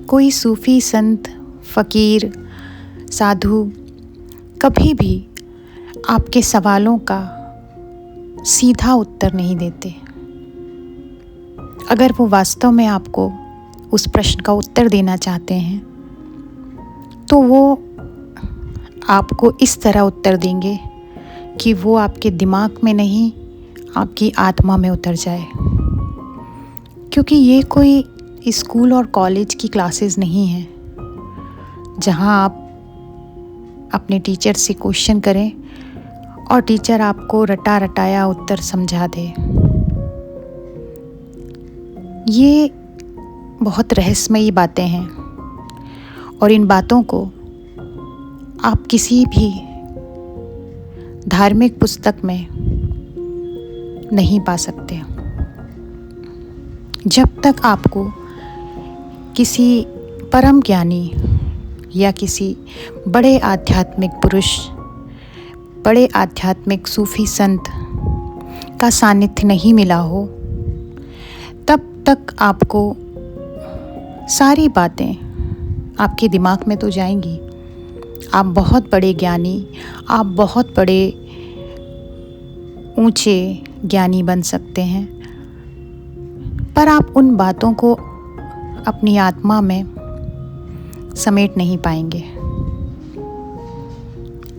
कोई सूफी संत, फकीर, साधु कभी भी आपके सवालों का सीधा उत्तर नहीं देते। अगर वो वास्तव में आपको उस प्रश्न का उत्तर देना चाहते हैं तो वो आपको इस तरह उत्तर देंगे कि वो आपके दिमाग में नहीं, आपकी आत्मा में उतर जाए। क्योंकि ये कोई स्कूल और कॉलेज की क्लासेस नहीं हैं जहाँ आप अपने टीचर से क्वेश्चन करें और टीचर आपको रटा रटाया उत्तर समझा दे। ये बहुत रहस्यमयी बातें हैं और इन बातों को आप किसी भी धार्मिक पुस्तक में नहीं पा सकते। जब तक आपको किसी परम ज्ञानी या किसी बड़े आध्यात्मिक पुरुष, बड़े आध्यात्मिक सूफी संत का सानिध्य नहीं मिला हो, तब तक आपको सारी बातें आपके दिमाग में तो जाएंगी। आप बहुत बड़े ज्ञानी, आप बहुत बड़े ऊंचे ज्ञानी बन सकते हैं, पर आप उन बातों को अपनी आत्मा में समेट नहीं पाएंगे।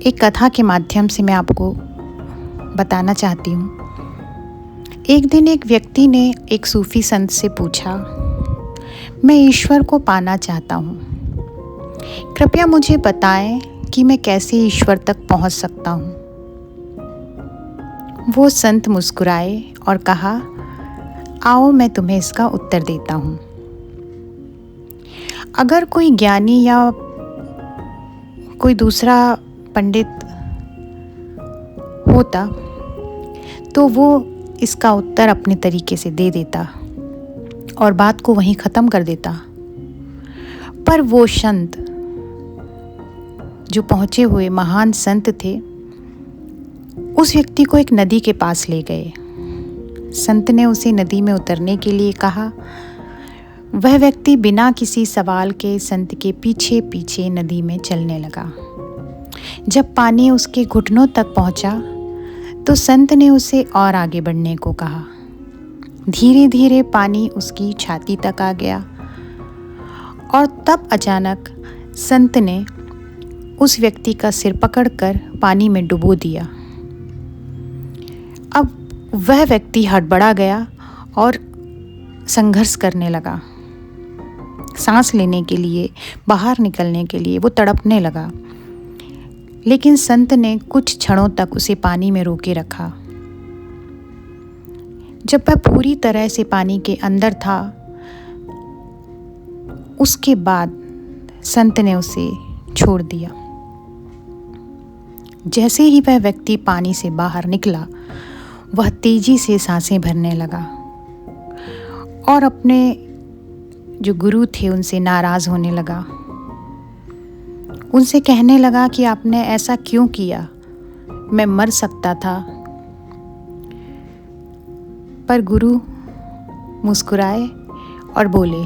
एक कथा के माध्यम से मैं आपको बताना चाहती हूँ। एक दिन एक व्यक्ति ने एक सूफी संत से पूछा, मैं ईश्वर को पाना चाहता हूँ, कृपया मुझे बताएं कि मैं कैसे ईश्वर तक पहुँच सकता हूँ। वो संत मुस्कुराए और कहा, आओ मैं तुम्हें इसका उत्तर देता हूँ। अगर कोई ज्ञानी या कोई दूसरा पंडित होता तो वो इसका उत्तर अपने तरीके से दे देता और बात को वहीं ख़त्म कर देता। पर वो संत, जो पहुँचे हुए महान संत थे, उस व्यक्ति को एक नदी के पास ले गए। संत ने उसे नदी में उतरने के लिए कहा। वह व्यक्ति बिना किसी सवाल के संत के पीछे पीछे नदी में चलने लगा। जब पानी उसके घुटनों तक पहुंचा तो संत ने उसे और आगे बढ़ने को कहा। धीरे धीरे पानी उसकी छाती तक आ गया और तब अचानक संत ने उस व्यक्ति का सिर पकड़कर पानी में डुबो दिया। अब वह व्यक्ति हड़बड़ा गया और संघर्ष करने लगा। सांस लेने के लिए, बाहर निकलने के लिए वो तड़पने लगा, लेकिन संत ने कुछ क्षणों तक उसे पानी में रोके रखा। जब वह पूरी तरह से पानी के अंदर था, उसके बाद संत ने उसे छोड़ दिया। जैसे ही वह व्यक्ति पानी से बाहर निकला, वह तेजी से सांसें भरने लगा और अपने जो गुरु थे उनसे नाराज़ होने लगा। उनसे कहने लगा कि आपने ऐसा क्यों किया, मैं मर सकता था। पर गुरु मुस्कुराए और बोले,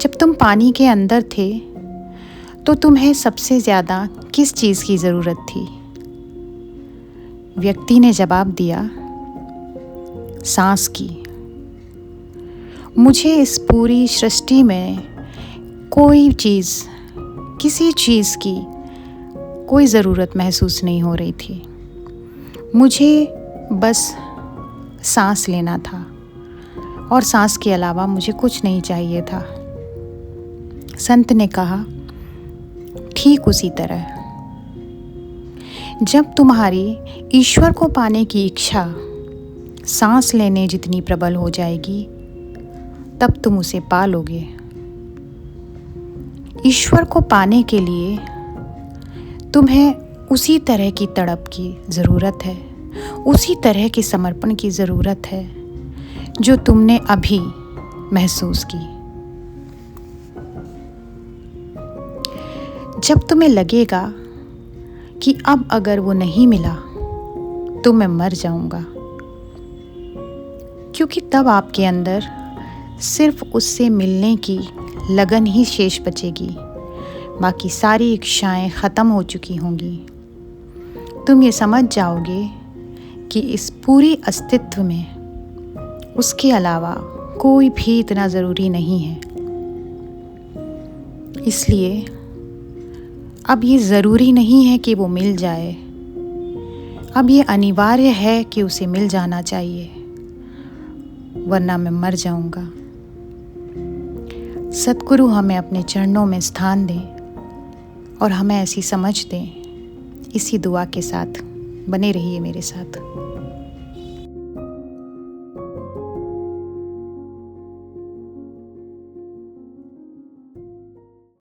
जब तुम पानी के अंदर थे तो तुम्हें सबसे ज़्यादा किस चीज़ की ज़रूरत थी? व्यक्ति ने जवाब दिया, सांस की। मुझे इस पूरी सृष्टि में कोई चीज़, किसी चीज़ की कोई ज़रूरत महसूस नहीं हो रही थी। मुझे बस सांस लेना था और सांस के अलावा मुझे कुछ नहीं चाहिए था। संत ने कहा, ठीक उसी तरह जब तुम्हारी ईश्वर को पाने की इच्छा सांस लेने जितनी प्रबल हो जाएगी, तब तुम उसे पा लोगे। ईश्वर को पाने के लिए तुम्हें उसी तरह की तड़प की ज़रूरत है, उसी तरह के समर्पण की ज़रूरत है जो तुमने अभी महसूस की। जब तुम्हें लगेगा कि अब अगर वो नहीं मिला तो मैं मर जाऊंगा, क्योंकि तब आपके अंदर सिर्फ उससे मिलने की लगन ही शेष बचेगी, बाकी सारी इच्छाएं ख़त्म हो चुकी होंगी। तुम ये समझ जाओगे कि इस पूरी अस्तित्व में उसके अलावा कोई भी इतना ज़रूरी नहीं है। इसलिए अब ये ज़रूरी नहीं है कि वो मिल जाए, अब ये अनिवार्य है कि उसे मिल जाना चाहिए, वरना मैं मर जाऊंगा। सद्गुरु हमें अपने चरणों में स्थान दें और हमें ऐसी समझ दें। इसी दुआ के साथ बने रहिए मेरे साथ।